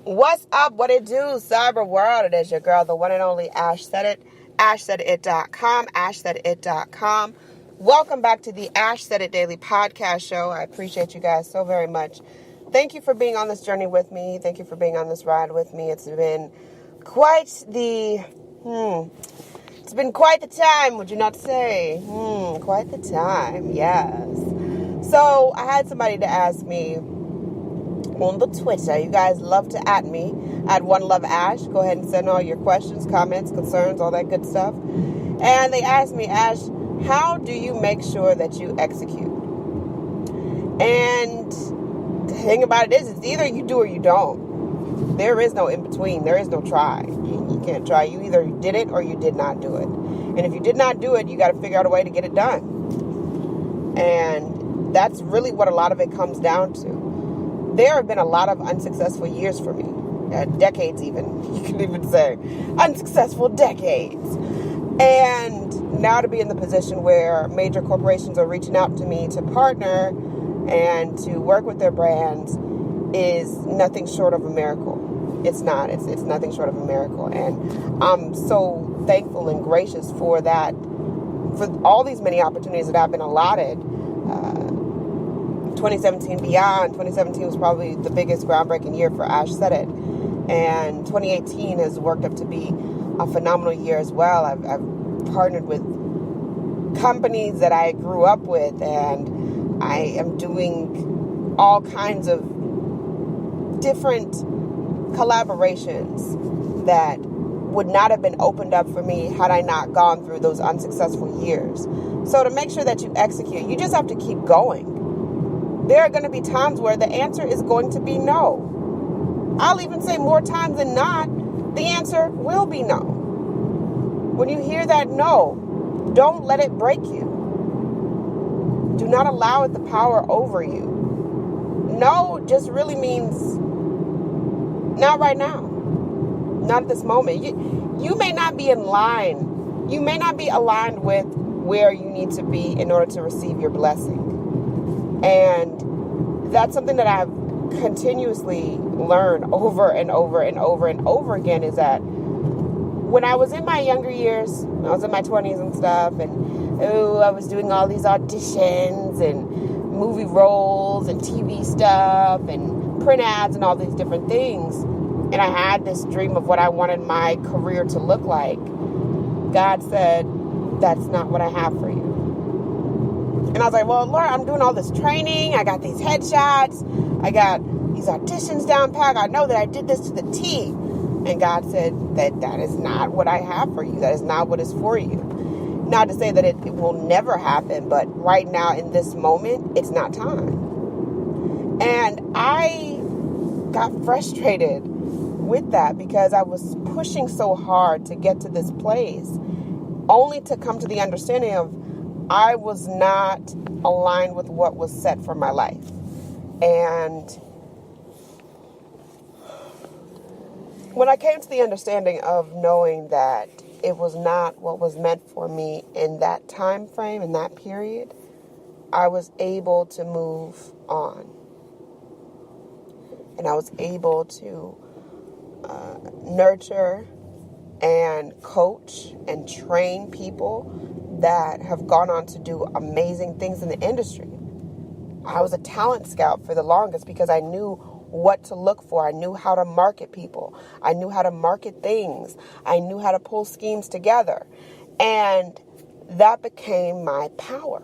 What's up? What it do, cyber world? It is your girl, the one and only Ash Said It. AshSaidIt.com. AshSaidIt.com. Welcome back to the Ash Said It Daily Podcast Show. I appreciate you guys so very much. Thank you for being on this journey with me. Thank you for being on this ride with me. It's been quite the time, would you not say? Quite the time, yes. So I had somebody to ask me on the Twitter. You guys love to at me at OneLoveAsh. Go ahead and send all your questions, comments, concerns, all that good stuff. And they asked me, Ash, how do you make sure that you execute? And the thing about it is, it's either you do or you don't. There is no in between. There is no try. You can't try. You either did it or you did not do it. And if you did not do it, you got to figure out a way to get it done. And that's really what a lot of it comes down to. There have been a lot of unsuccessful years for me. Decades even. You can even say. Unsuccessful decades. And now to be in the position where major corporations are reaching out to me to partner and to work with their brands is nothing short of a miracle. It's not. It's nothing short of a miracle. And I'm so thankful and gracious for that, for all these many opportunities that I've been allotted. 2017 beyond. 2017 was probably the biggest groundbreaking year for Ash Said It. And 2018 has worked up to be a phenomenal year as well. I've partnered with companies that I grew up with, and I am doing all kinds of different collaborations that would not have been opened up for me had I not gone through those unsuccessful years. So to make sure that you execute, you just have to keep going. There are going to be times where the answer is going to be no. I'll even say more times than not, the answer will be no. When you hear that no, don't let it break you. Do not allow it the power over you. No just really means not right now. Not at this moment. You may not be in line. You may not be aligned with where you need to be in order to receive your blessing. And that's something that I've continuously learned over and over and over and over again, is that when I was in my younger years, I was in my 20s and stuff, and I was doing all these auditions and movie roles and TV stuff and print ads and all these different things. And I had this dream of what I wanted my career to look like. God said, that's not what I have for you. And I was like, well, Lord, I'm doing all this training. I got these headshots. I got these auditions down pat. I know that I did this to the T. And God said that is not what I have for you. That is not what is for you. Not to say that it will never happen, but right now in this moment, it's not time. And I got frustrated with that because I was pushing so hard to get to this place, only to come to the understanding of I was not aligned with what was set for my life. And when I came to the understanding of knowing that it was not what was meant for me in that time frame, in that period, I was able to move on. And I was able to nurture and coach and train people that have gone on to do amazing things in the industry. I was a talent scout for the longest because I knew what to look for. I knew how to market people. I knew how to market things. I knew how to pull schemes together. And that became my power.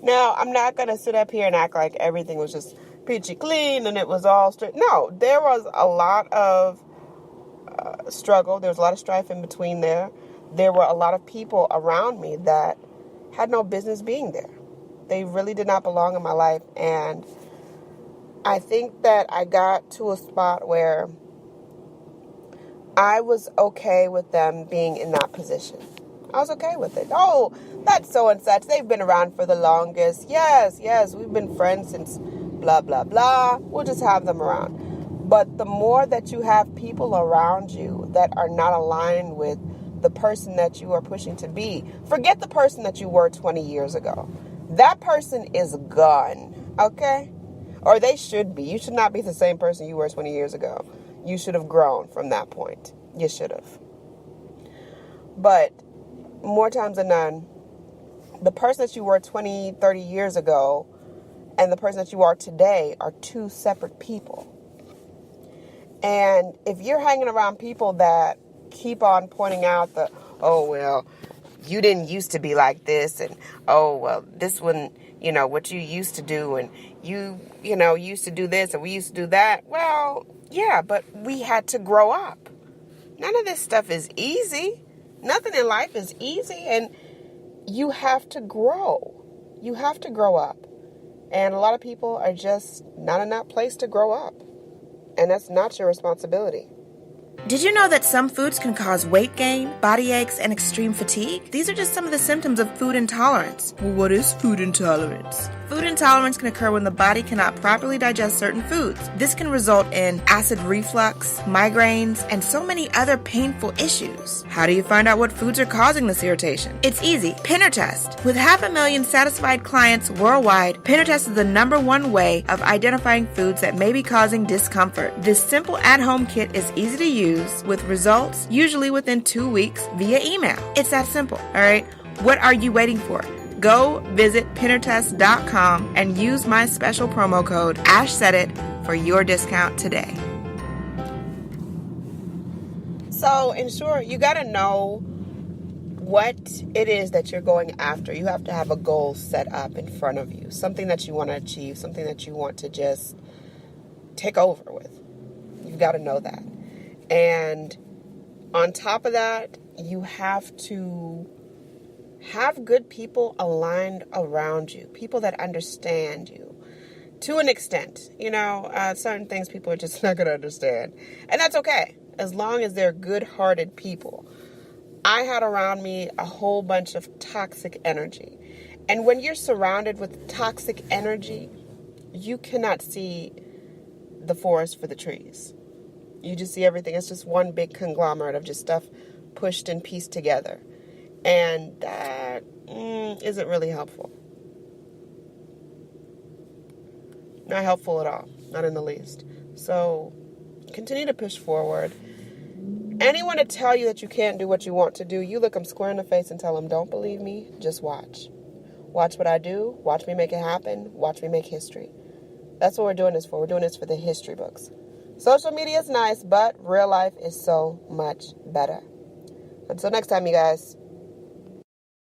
Now, I'm not going to sit up here and act like everything was just peachy clean and it was all straight. No, there was a lot of struggle. There was a lot of strife in between there. There were a lot of people around me that had no business being there. They really did not belong in my life. And I think that I got to a spot where I was okay with them being in that position. I was okay with it. Oh, that's so and such. They've been around for the longest. Yes, we've been friends since blah, blah, blah. We'll just have them around. But the more that you have people around you that are not aligned with the person that you are pushing to be, forget the person that you were 20 years ago. That person is gone, okay? Or they should be. You should not be the same person you were 20 years ago. You should have grown from that point. You should have. But more times than none, the person that you were 20, 30 years ago and the person that you are today are two separate people. And if you're hanging around people that keep on pointing out the, oh, well, you didn't used to be like this, and, oh, well, this one, what you used to do, and you used to do this, and we used to do that. Well, yeah, but we had to grow up. None of this stuff is easy. Nothing in life is easy, and you have to grow. You have to grow up. And a lot of people are just not in that place to grow up. And that's not your responsibility. Did you know that some foods can cause weight gain, body aches, and extreme fatigue? These are just some of the symptoms of food intolerance. Well, what is food intolerance? Food intolerance can occur when the body cannot properly digest certain foods. This can result in acid reflux, migraines, and so many other painful issues. How do you find out what foods are causing this irritation? It's easy. PinterTest. With 500,000 satisfied clients worldwide, PinterTest is the #1 way of identifying foods that may be causing discomfort. This simple at-home kit is easy to use with results usually within 2 weeks via email. It's that simple, all right? What are you waiting for? Go visit PinterTest.com and use my special promo code AshSaidIt for your discount today. So, in short, you got to know what it is that you're going after. You have to have a goal set up in front of you, something that you want to achieve, something that you want to just take over with. You've got to know that. And on top of that, you have to have good people aligned around you, people that understand you to an extent. Certain things people are just not going to understand. And that's okay, as long as they're good-hearted people. I had around me a whole bunch of toxic energy. And when you're surrounded with toxic energy, you cannot see the forest for the trees. You just see everything. It's just one big conglomerate of just stuff pushed and pieced together. And that isn't really helpful. Not helpful at all. Not in the least. So continue to push forward. Anyone to tell you that you can't do what you want to do, you look them square in the face and tell them, don't believe me, just watch. Watch what I do. Watch me make it happen. Watch me make history. That's what we're doing this for. We're doing this for the history books. Social media is nice, but real life is so much better. Until next time, you guys.